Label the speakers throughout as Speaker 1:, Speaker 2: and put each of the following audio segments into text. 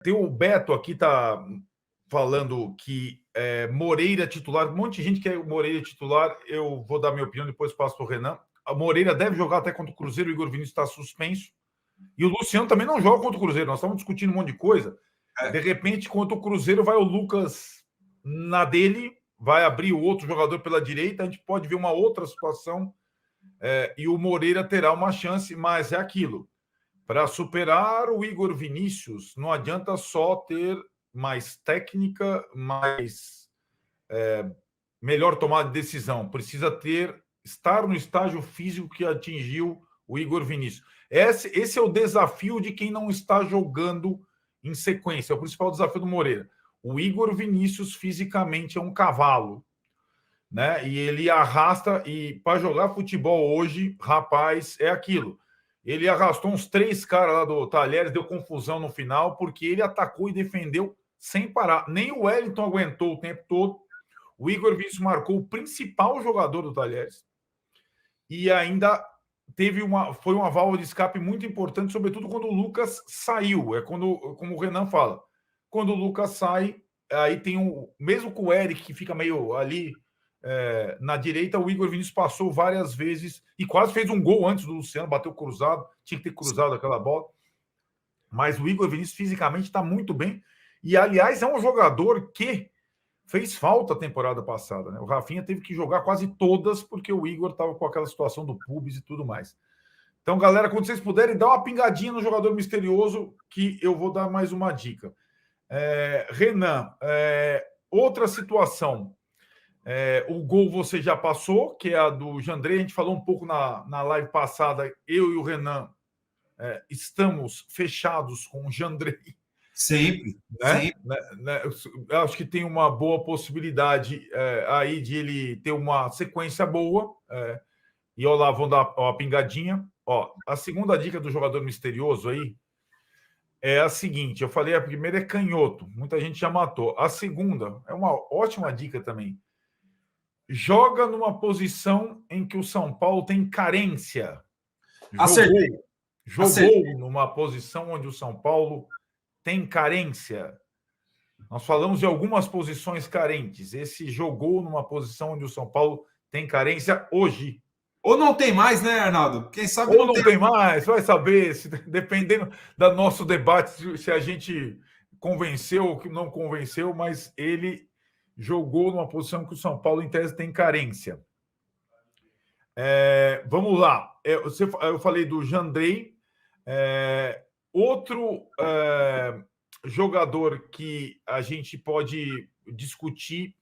Speaker 1: Tem o Beto aqui, tá falando que Moreira titular. Um monte de gente quer o Moreira titular. Eu vou dar minha opinião, depois passo para o Renan. A Moreira deve jogar até contra o Cruzeiro. O Igor Vinícius está suspenso. E o Luciano também não joga contra o Cruzeiro. Nós estamos discutindo um monte de coisa. De repente, contra o Cruzeiro, vai o Lucas na dele, vai abrir o outro jogador pela direita. A gente pode ver uma outra situação. E o Moreira terá uma chance, mas é aquilo. Para superar o Igor Vinícius, não adianta só ter mais técnica, melhor tomada de decisão. Precisa estar no estágio físico que atingiu o Igor Vinícius. Esse é o desafio de quem não está jogando em sequência. É o principal desafio do Moreira. O Igor Vinícius fisicamente é um cavalo, né? E ele arrasta, e para jogar futebol hoje, rapaz, é aquilo. Ele arrastou uns 3 caras lá do Talheres, deu confusão no final, porque ele atacou e defendeu sem parar. Nem o Wellington aguentou o tempo todo. O Igor Vinícius marcou o principal jogador do Talheres. E ainda foi uma válvula de escape muito importante, sobretudo quando o Lucas saiu. É quando, como o Renan fala, quando o Lucas sai, aí tem mesmo com o Eric, que fica meio ali na direita, o Igor Vinícius passou várias vezes e quase fez um gol antes do Luciano, bateu cruzado, tinha que ter cruzado aquela bola. Mas o Igor Vinícius fisicamente está muito bem. E, aliás, é um jogador que fez falta a temporada passada, né? O Rafinha teve que jogar quase todas porque o Igor estava com aquela situação do pubis e tudo mais. Então, galera, quando vocês puderem, dá uma pingadinha no jogador misterioso, que eu vou dar mais uma dica. Renan, outra situação. O gol você já passou, que é a do Jandrei. A gente falou um pouco na live passada. Eu e o Renan estamos fechados com o Jandrei.
Speaker 2: Sempre,
Speaker 1: né? Eu acho que tem uma boa possibilidade aí de ele ter uma sequência boa. E olha lá, vou dar uma pingadinha. A segunda dica do jogador misterioso aí é a seguinte: eu falei, a primeira é canhoto, muita gente já matou. A segunda é uma ótima dica também. Joga numa posição em que o São Paulo tem carência. Jogou numa posição onde o São Paulo tem carência. Nós falamos de algumas posições carentes. Esse jogou numa posição onde o São Paulo tem carência hoje.
Speaker 2: Ou não tem mais, né, Arnaldo? Quem sabe
Speaker 1: ou não tem mais, vai saber, dependendo do nosso debate, se a gente convenceu ou não convenceu, mas ele jogou numa posição que o São Paulo, em tese, tem carência. Vamos lá. Eu falei do Jandrei. Outro jogador que a gente pode discutir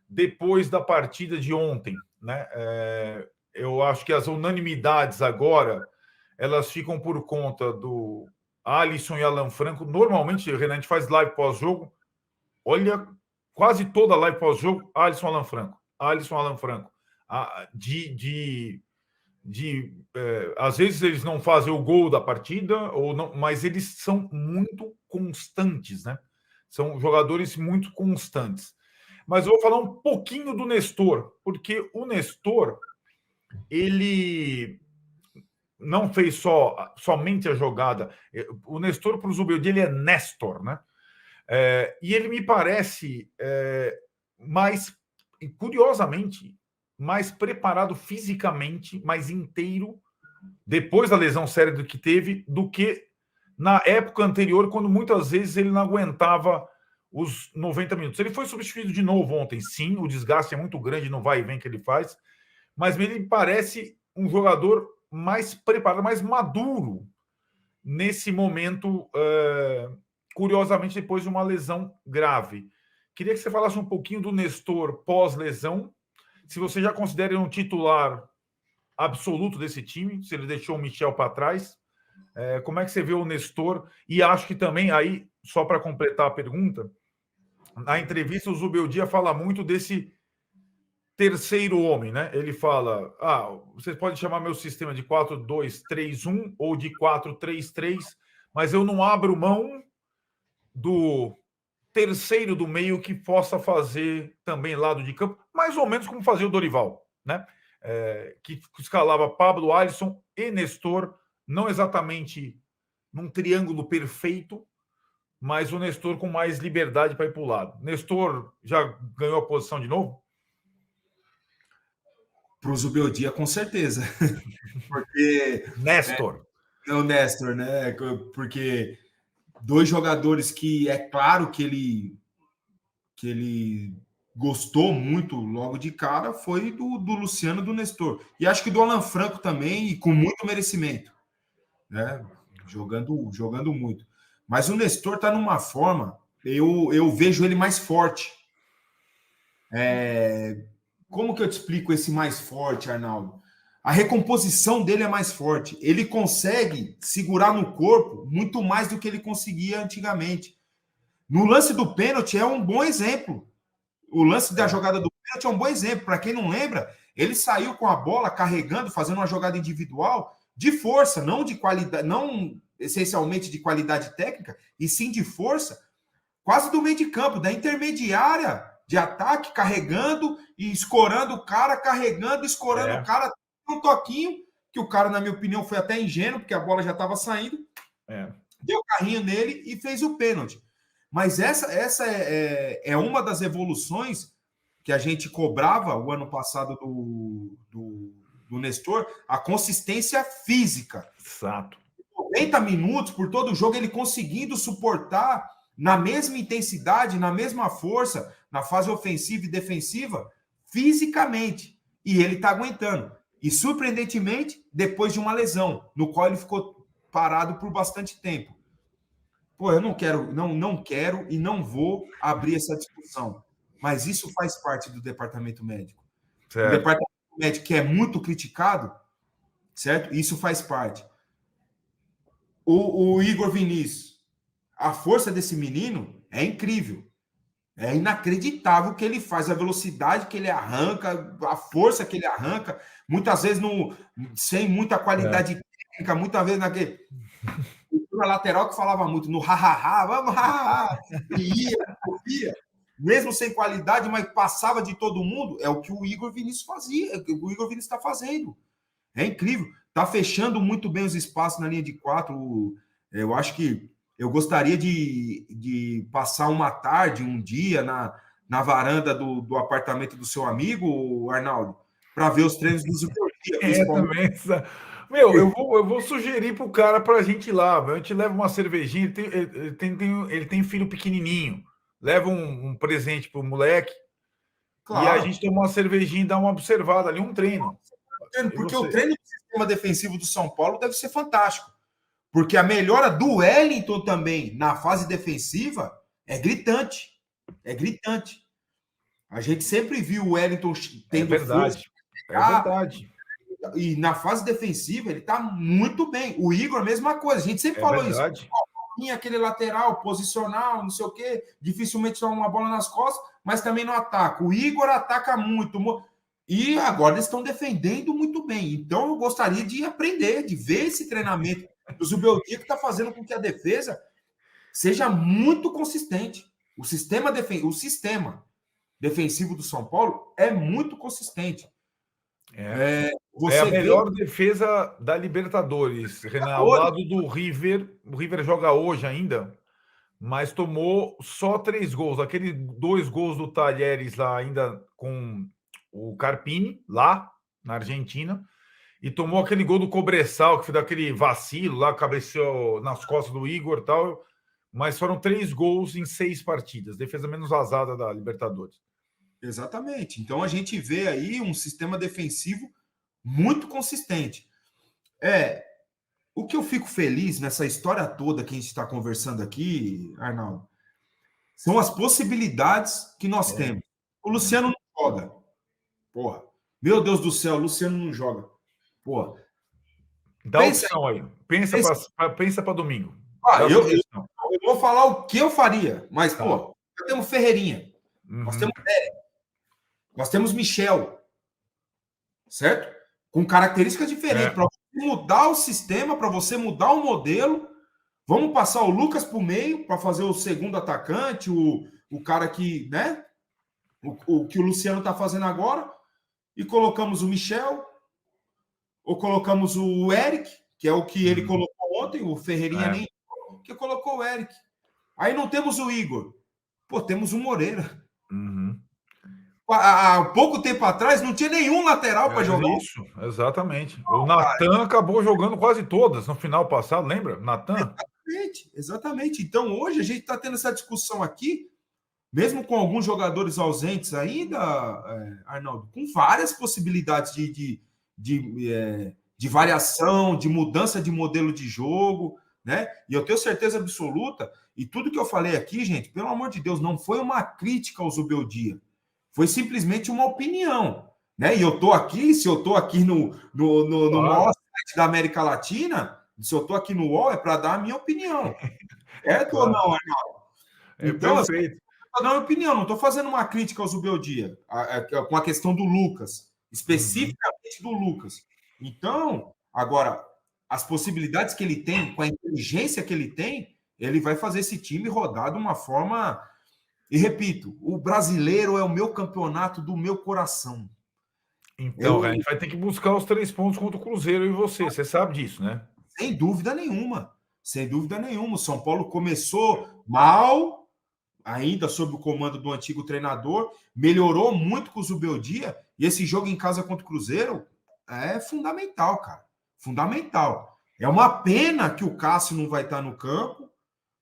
Speaker 1: depois da partida de ontem, né? Eu acho que as unanimidades agora elas ficam por conta do Alisson e Alan Franco. Normalmente, Renan, a gente faz live pós-jogo. Olha, quase toda live pós-jogo, Alisson, Alan Franco. Alisson, Alan Franco. Às vezes eles não fazem o gol da partida, ou não, mas eles são muito constantes, né? São jogadores muito constantes. Mas eu vou falar um pouquinho do Nestor, porque o Nestor, ele não fez somente a jogada. O Nestor, para o Zubeldia, ele é Nestor, né? E ele me parece mais, curiosamente, mais preparado fisicamente, mais inteiro, depois da lesão séria do que teve, do que na época anterior, quando muitas vezes ele não aguentava os 90 minutos. Ele foi substituído de novo ontem, sim, o desgaste é muito grande no vai e vem que ele faz, mas ele parece um jogador mais preparado, mais maduro nesse momento, curiosamente, depois de uma lesão grave. Queria que você falasse um pouquinho do Nestor pós-lesão, se você já considera ele um titular absoluto desse time, se ele deixou o Michel para trás. Como é que você vê o Nestor? E acho que também, aí, só para completar a pergunta, na entrevista o Zubeldia fala muito desse terceiro homem, né? Ele fala, vocês podem chamar meu sistema de 4-2-3-1 ou de 4-3-3, mas eu não abro mão do terceiro do meio que possa fazer também lado de campo, mais ou menos como fazia o Dorival, né? Que escalava Pablo, Alisson e Nestor, não exatamente num triângulo perfeito, mas o Nestor com mais liberdade para ir para o lado. Nestor já ganhou a posição de novo?
Speaker 2: Para o Zubeldia, com certeza. Porque
Speaker 1: Nestor.
Speaker 2: o Nestor, né? Porque dois jogadores que é claro que ele gostou muito logo de cara foi do Luciano e do Nestor. E acho que do Alan Franco também, e com muito merecimento, né? Jogando muito. Mas o Nestor está numa forma, eu vejo ele mais forte. Como que eu te explico esse mais forte, Arnaldo? A recomposição dele é mais forte. Ele consegue segurar no corpo muito mais do que ele conseguia antigamente. No lance do pênalti é um bom exemplo. O lance da jogada do pênalti é um bom exemplo. Para quem não lembra, ele saiu com a bola carregando, fazendo uma jogada individual de força, não de qualidade, não essencialmente de qualidade técnica, e sim de força, quase do meio de campo, da intermediária de ataque, carregando e escorando o cara, carregando, escorando o cara, um toquinho, que o cara, na minha opinião, foi até ingênuo, porque a bola já estava saindo, deu carrinho nele e fez o pênalti. Mas essa é uma das evoluções que a gente cobrava o ano passado do Nestor, a consistência física.
Speaker 1: Exato.
Speaker 2: 90 minutos por todo o jogo, ele conseguindo suportar na mesma intensidade, na mesma força, na fase ofensiva e defensiva, fisicamente. E ele está aguentando. E, surpreendentemente, depois de uma lesão, no qual ele ficou parado por bastante tempo. Pô, eu não quero e não vou abrir essa discussão. Mas isso faz parte do departamento médico.
Speaker 1: Certo.
Speaker 2: O departamento médico que é muito criticado, certo? Isso faz parte. O Igor Vinícius, a força desse menino é incrível. É inacreditável o que ele faz, a velocidade que ele arranca, a força que ele arranca, muitas vezes sem muita qualidade técnica, muitas vezes naquele na lateral que falava muito no ha-ha-ha, vamos ha-ha-ha, e ia, mesmo sem qualidade, mas passava de todo mundo, é o que o Igor Vinícius fazia, o que o Igor Vinícius está fazendo. É incrível. Está fechando muito bem os espaços na linha de 4. Eu acho que eu gostaria de passar uma tarde, um dia, na varanda do apartamento do seu amigo, Arnaldo, para ver os treinos do Zubeldia.
Speaker 1: Também. Meu, eu vou sugerir pro cara pra gente ir lá. A gente leva uma cervejinha. Ele tem filho pequenininho. Leva um presente pro moleque. Claro. E a gente toma uma cervejinha e dá uma observada ali, um treino.
Speaker 2: Porque o treino do sistema defensivo do São Paulo deve ser fantástico. Porque a melhora do Wellington também na fase defensiva é gritante. É gritante. A gente sempre viu o Wellington tendo força.
Speaker 1: É verdade.
Speaker 2: E na fase defensiva ele está muito bem. O Igor, a mesma coisa. A gente sempre falou
Speaker 1: verdade.
Speaker 2: Isso. Tinha aquele lateral, posicional, não sei o quê. Dificilmente toma uma bola nas costas, mas também não ataca. O Igor ataca muito. E agora eles estão defendendo muito bem. Então eu gostaria de aprender, de ver esse treinamento do Zubeldia, que está fazendo com que a defesa seja muito consistente. O sistema defensivo do São Paulo é muito consistente.
Speaker 1: É a melhor defesa da Libertadores, Renan, ao lado do River. O River joga hoje ainda, mas tomou só 3 gols. Aqueles 2 gols do Talheres lá ainda com o Carpini, lá na Argentina, e tomou aquele gol do Cobressal, que foi daquele vacilo lá, cabeceou nas costas do Igor e tal, mas foram 3 gols em 6 partidas, defesa menos vazada da Libertadores.
Speaker 2: Exatamente. Então a gente vê aí um sistema defensivo muito consistente. O que eu fico feliz nessa história toda que a gente está conversando aqui, Arnaldo, são as possibilidades que nós temos. O Luciano não joga. Porra. Meu Deus do céu, o Luciano não joga. Porra.
Speaker 1: Dá opção aí. Pensa para domingo.
Speaker 2: Eu vou falar o que eu faria, mas, pô, nós temos Ferreirinha. Nós temos Derek. Nós temos Michel. Certo? Com características diferentes. Para você mudar o sistema, para você mudar o modelo, vamos passar o Lucas para o meio para fazer o segundo atacante, o cara que, né? O que o Luciano está fazendo agora, e colocamos o Michel, ou colocamos o Eric, que é o que ele colocou ontem, o Ferreirinha nem que colocou o Eric. Aí não temos o Igor. Pô, temos o Moreira.
Speaker 1: Uhum.
Speaker 2: Há pouco tempo atrás não tinha nenhum lateral para jogar.
Speaker 1: Isso, exatamente. O Natan acabou jogando quase todas no final passado, lembra? Natan?
Speaker 2: Exatamente, exatamente. Então hoje a gente está tendo essa discussão aqui, mesmo com alguns jogadores ausentes ainda, Arnaldo, com várias possibilidades de variação, de mudança de modelo de jogo, né? E eu tenho certeza absoluta, e tudo que eu falei aqui, gente, pelo amor de Deus, não foi uma crítica ao Zubeldia, foi simplesmente uma opinião, né? E eu tô aqui, se eu tô aqui no maior site da América Latina, se eu tô aqui no UOL, é para dar a minha opinião. Certo ou não, Arnaldo? Então,
Speaker 1: perfeito.
Speaker 2: Estou dando uma opinião, não estou fazendo uma crítica ao Zubeldia, com a questão do Lucas, especificamente do Lucas. Então, agora, as possibilidades que ele tem, com a inteligência que ele tem, ele vai fazer esse time rodar de uma forma. E repito, o brasileiro é o meu campeonato do meu coração.
Speaker 1: Então, a gente vai ter que buscar os 3 pontos contra o Cruzeiro e você sabe disso, né?
Speaker 2: Sem dúvida nenhuma. Sem dúvida nenhuma. O São Paulo começou mal, ainda sob o comando do antigo treinador, melhorou muito com o Zubeldia, e esse jogo em casa contra o Cruzeiro é fundamental, cara. Fundamental. É uma pena que o Cássio não vai estar no campo,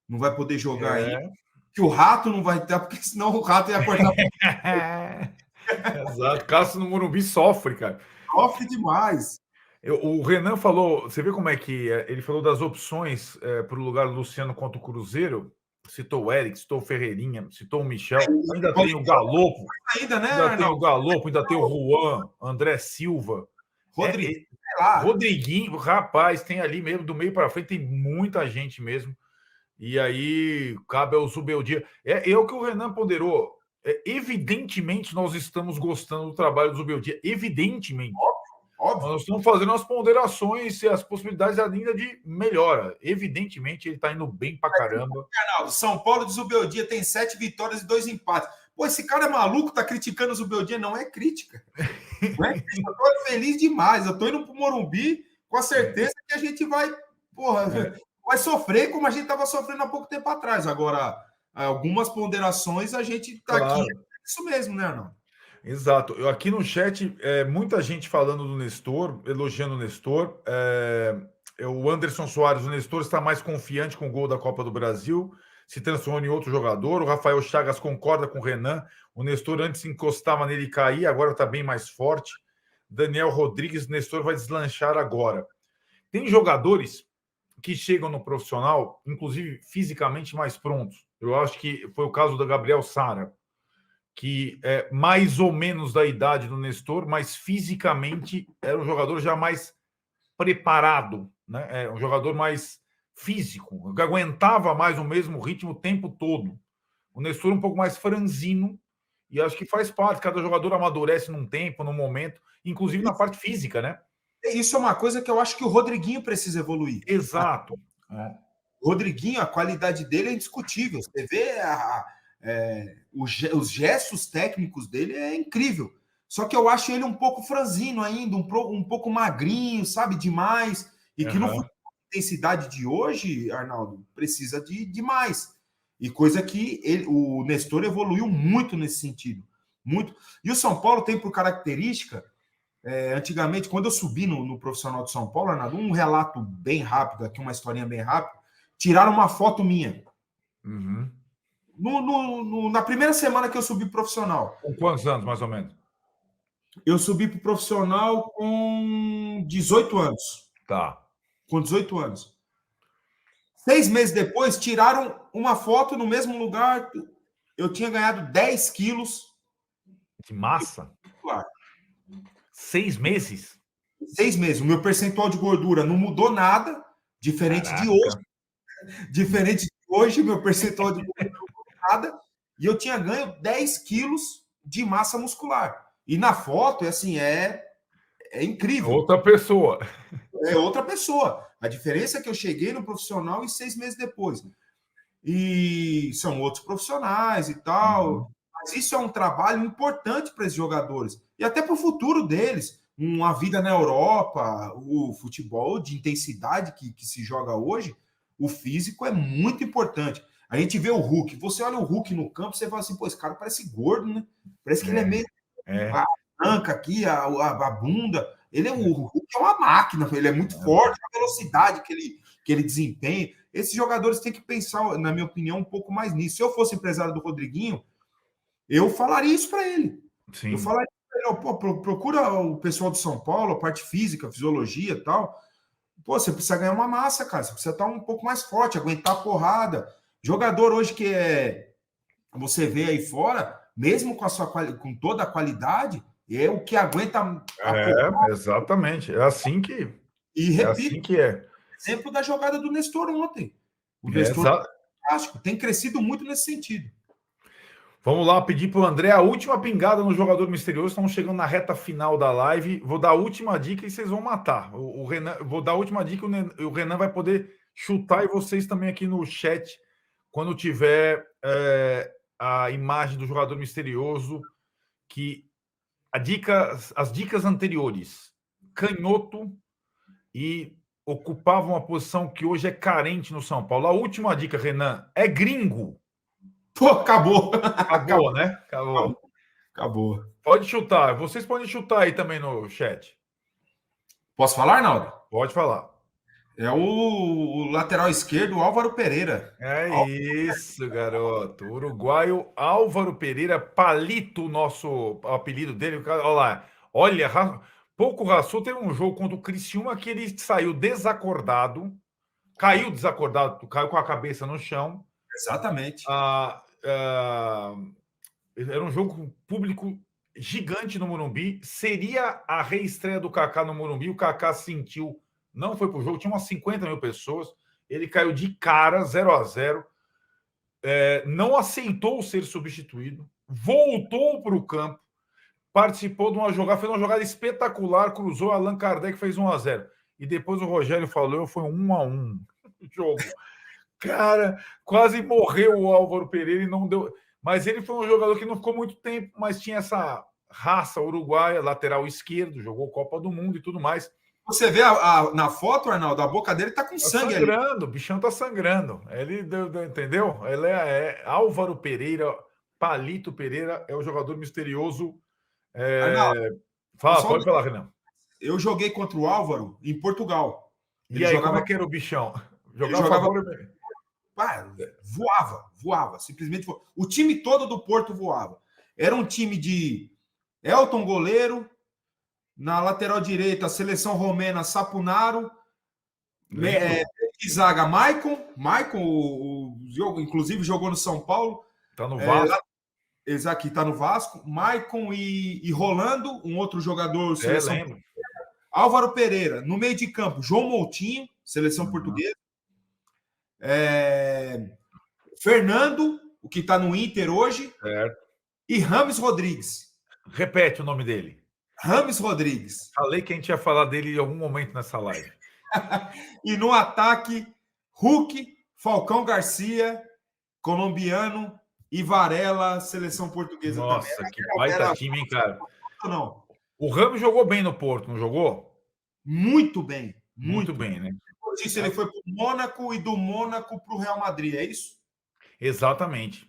Speaker 2: não vai poder jogar aí, que o Rato não vai estar, porque senão o Rato ia cortar.
Speaker 1: Exato. Cássio no Morumbi sofre, cara.
Speaker 2: Sofre demais.
Speaker 1: O Renan falou, você vê como é que ele falou das opções para o lugar do Luciano contra o Cruzeiro, citou o Eric, citou o Ferreirinha, citou o Michel, ainda tem o Galopo,
Speaker 2: ainda, né,
Speaker 1: ainda tem o Galopo, ainda tem o Juan, André Silva, Rodriguinho, rapaz, tem ali mesmo, do meio para frente, tem muita gente mesmo, e aí cabe ao Zubeldia. É o que o Renan ponderou, evidentemente nós estamos gostando do trabalho do Zubeldia, evidentemente. Óbvio. Nós estamos fazendo as ponderações e as possibilidades ainda de melhora. Evidentemente, ele está indo bem pra caramba.
Speaker 2: São Paulo de Zubeldia tem 7 vitórias e 2 empates. Pô, esse cara é maluco, tá criticando o Zubeldia. Não é crítica. Não é crítica. Eu tô feliz demais. Eu tô indo pro Morumbi com a certeza que a gente vai, vai sofrer como a gente estava sofrendo há pouco tempo atrás. Agora, algumas ponderações a gente tá aqui. É isso mesmo, né, Arnaldo?
Speaker 1: Exato. Eu, aqui no chat, muita gente falando do Nestor, elogiando o Nestor. O Anderson Soares, o Nestor está mais confiante com o gol da Copa do Brasil, se transformou em outro jogador. O Rafael Chagas concorda com o Renan. O Nestor antes encostava nele e caía, agora está bem mais forte. Daniel Rodrigues, o Nestor vai deslanchar agora. Tem jogadores que chegam no profissional, inclusive fisicamente mais prontos. Eu acho que foi o caso do Gabriel Sara, que é mais ou menos da idade do Nestor, mas fisicamente era um jogador já mais preparado, né? É um jogador mais físico, que aguentava mais o mesmo ritmo o tempo todo. O Nestor um pouco mais franzino, e acho que faz parte, cada jogador amadurece num tempo, num momento, inclusive na parte física, né?
Speaker 2: Isso é uma coisa que eu acho que o Rodriguinho precisa evoluir.
Speaker 1: Exato.
Speaker 2: O Rodriguinho, a qualidade dele é indiscutível. Você vê os gestos técnicos dele é incrível. Só que eu acho ele um pouco franzino ainda, um pouco magrinho, sabe, demais. E que no futebol de intensidade de hoje, Arnaldo, precisa de mais. E coisa que o Nestor evoluiu muito nesse sentido. Muito. E o São Paulo tem por característica, antigamente, quando eu subi no profissional de São Paulo, Arnaldo, um relato bem rápido, aqui uma historinha bem rápida, tiraram uma foto minha.
Speaker 1: Uhum.
Speaker 2: Na primeira semana que eu subi profissional.
Speaker 1: Com quantos anos, mais ou menos?
Speaker 2: Eu subi para o profissional com 18 anos.
Speaker 1: Tá.
Speaker 2: Com 18 anos. 6 meses depois, tiraram uma foto no mesmo lugar. Eu tinha ganhado 10 quilos.
Speaker 1: De massa? 6 meses?
Speaker 2: 6 meses. O meu percentual de gordura não mudou nada, diferente de hoje. Diferente de hoje, meu percentual de gordura não mudou nada. E eu tinha ganho 10 quilos de massa muscular. E na foto, é incrível.
Speaker 1: Outra pessoa.
Speaker 2: É outra pessoa. A diferença é que eu cheguei no profissional e 6 meses depois. E são outros profissionais e tal. Uhum. Mas isso é um trabalho importante para esses jogadores. E até para o futuro deles. Uma vida na Europa, o futebol de intensidade que se joga hoje, o físico é muito importante. A gente vê o Hulk. Você olha o Hulk no campo, você fala assim, pô, esse cara parece gordo, né? Parece que ele é meio a branca aqui, a bunda. O Hulk é uma máquina, ele é muito forte, a velocidade que ele desempenha. Esses jogadores têm que pensar, na minha opinião, um pouco mais nisso. Se eu fosse empresário do Rodriguinho, eu falaria isso para ele.
Speaker 1: Sim.
Speaker 2: Eu falaria para ele, pô, procura o pessoal de São Paulo, a parte física, fisiologia e tal. Pô, você precisa ganhar uma massa, cara. Você precisa estar um pouco mais forte, aguentar a porrada. Jogador hoje que você vê aí fora, mesmo com toda a qualidade, é o que aguenta a porrada.
Speaker 1: Exatamente. É assim que
Speaker 2: E repito,
Speaker 1: assim que é.
Speaker 2: Exemplo da jogada do Nestor ontem. O Nestor é fantástico, tem crescido muito nesse sentido.
Speaker 1: Vamos lá, pedir para o André a última pingada no jogador misterioso. Estamos chegando na reta final da live. Vou dar a última dica e vocês vão matar. O Renan, vou dar a última dica e o Renan vai poder chutar e vocês também aqui no chat, quando tiver a imagem do jogador misterioso, que as dicas anteriores, canhoto e ocupava uma posição que hoje é carente no São Paulo. A última dica, Renan, é gringo.
Speaker 2: Pô, acabou.
Speaker 1: Acabou, né?
Speaker 2: Acabou.
Speaker 1: Pode chutar. Vocês podem chutar aí também no chat.
Speaker 2: Posso falar, Naldo?
Speaker 1: Pode falar.
Speaker 2: É o lateral esquerdo, Álvaro Pereira.
Speaker 1: Isso, garoto. O uruguaio Álvaro Pereira, Palito, o nosso apelido dele. Olha lá. Olha, pouco raçou. Teve um jogo contra o Criciúma que ele saiu desacordado. Caiu desacordado, caiu com a cabeça no chão.
Speaker 2: Exatamente.
Speaker 1: Era um jogo com público gigante no Morumbi. Seria a reestreia do Kaká no Morumbi. O Kaká sentiu, não foi pro jogo, tinha umas 50 mil pessoas. Ele caiu de cara, 0-0. Não aceitou ser substituído. Voltou para o campo. Participou de uma jogada, fez uma jogada espetacular, cruzou, Allan Kardec fez 1-0. E depois o Rogério falou, foi 1-1 o jogo. Cara, quase morreu o Álvaro Pereira e não deu. Mas ele foi um jogador que não ficou muito tempo, mas tinha essa raça uruguaia, lateral esquerdo, jogou Copa do Mundo e tudo mais.
Speaker 2: Você vê na foto, Arnaldo, a boca dele tá com sangue
Speaker 1: sangrando, ali. O bichão tá sangrando. Ele entendeu? Ele é Álvaro Pereira, Palito Pereira, é o jogador misterioso.
Speaker 2: Arnaldo,
Speaker 1: pode falar, Renan.
Speaker 2: Eu joguei contra o Álvaro em Portugal.
Speaker 1: Ele aí, jogava... como é que era o bichão?
Speaker 2: Jogava... voava, simplesmente voava. O time todo do Porto voava. Era um time de Elton goleiro, na lateral direita, seleção romena, Sapunaro, zaga, Maicon, inclusive jogou no São Paulo.
Speaker 1: Tá no Vasco.
Speaker 2: Aqui tá no Vasco. Maicon e Rolando, um outro jogador, seleção.
Speaker 1: Lembro.
Speaker 2: Álvaro Pereira, no meio de campo, João Moutinho, seleção portuguesa. Fernando, o que está no Inter hoje.
Speaker 1: Certo.
Speaker 2: E Rames Rodrigues.
Speaker 1: Repete o nome dele.
Speaker 2: Rames Rodrigues.
Speaker 1: Falei que a gente ia falar dele em algum momento nessa live.
Speaker 2: E no ataque, Hulk, Falcão Garcia, colombiano e Varela, seleção portuguesa.
Speaker 1: Nossa,
Speaker 2: também.
Speaker 1: Que baita time, hein, cara?
Speaker 2: Não.
Speaker 1: O Ramos jogou bem no Porto, não jogou?
Speaker 2: Muito bem.
Speaker 1: Muito bem, né?
Speaker 2: Depois disso, ele foi para o Mônaco e do Mônaco para o Real Madrid, é isso?
Speaker 1: Exatamente.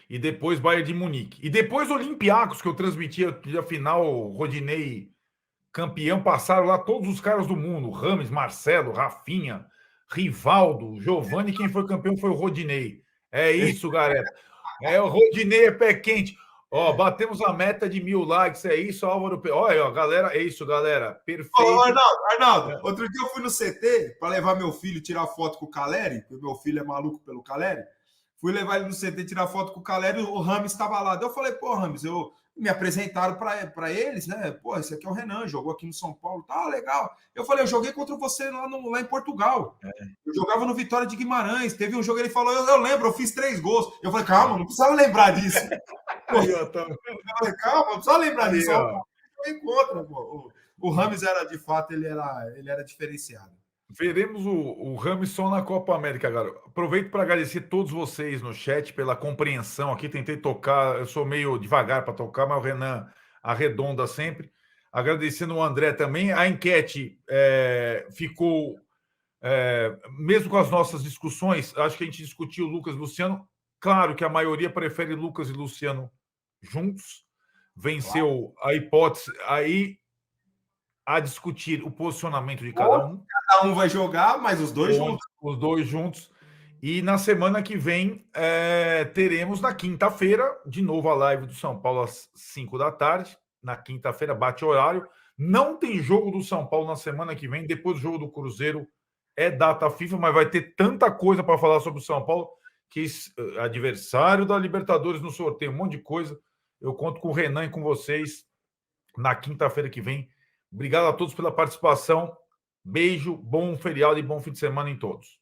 Speaker 1: E depois Bayern de Munique. E depois Olympiacos, que eu transmitia a final, Rodinei campeão, passaram lá todos os caras do mundo. Rames, Marcelo, Rafinha, Rivaldo, Giovani, quem foi campeão foi o Rodinei. É isso, galera. O Rodinei é pé quente. Batemos a meta de 1000 likes, é isso, Álvaro. Olha, galera, é isso, galera. Perfeito.
Speaker 2: Arnaldo, outro dia eu fui no CT para levar meu filho tirar foto com o Caleri, porque meu filho é maluco pelo Caleri. Fui levar ele no CT tirar foto com o Caleri, o Rames estava lá. Eu falei, pô, Rames, me apresentaram para eles, né? Pô, esse aqui é o Renan, jogou aqui no São Paulo, tá legal. Eu falei, eu joguei contra você lá em Portugal. Eu jogava no Vitória de Guimarães. Teve um jogo, ele falou, eu lembro, eu fiz 3 gols. Eu falei, calma, não precisava lembrar disso. Eu falei, calma, não precisava lembrar disso. O Rames era, de fato, ele era diferenciado.
Speaker 1: Veremos o Rames só na Copa América, galera. Aproveito para agradecer a todos vocês no chat pela compreensão aqui. Tentei tocar, eu sou meio devagar para tocar, mas o Renan arredonda sempre. Agradecendo o André também. A enquete ficou mesmo com as nossas discussões, acho que a gente discutiu Lucas e Luciano. Claro que a maioria prefere Lucas e Luciano juntos. Venceu a hipótese aí a discutir o posicionamento de cada um.
Speaker 2: Cada um vai jogar, mas os dois juntos.
Speaker 1: Os dois juntos. E na semana que vem, teremos na quinta-feira, de novo a live do São Paulo às 5 da tarde. Na quinta-feira, bate horário. Não tem jogo do São Paulo na semana que vem. Depois do jogo do Cruzeiro é data FIFA, mas vai ter tanta coisa para falar sobre o São Paulo, que adversário da Libertadores no sorteio, um monte de coisa. Eu conto com o Renan e com vocês na quinta-feira que vem. Obrigado a todos pela participação. Beijo, bom feriado e bom fim de semana em todos.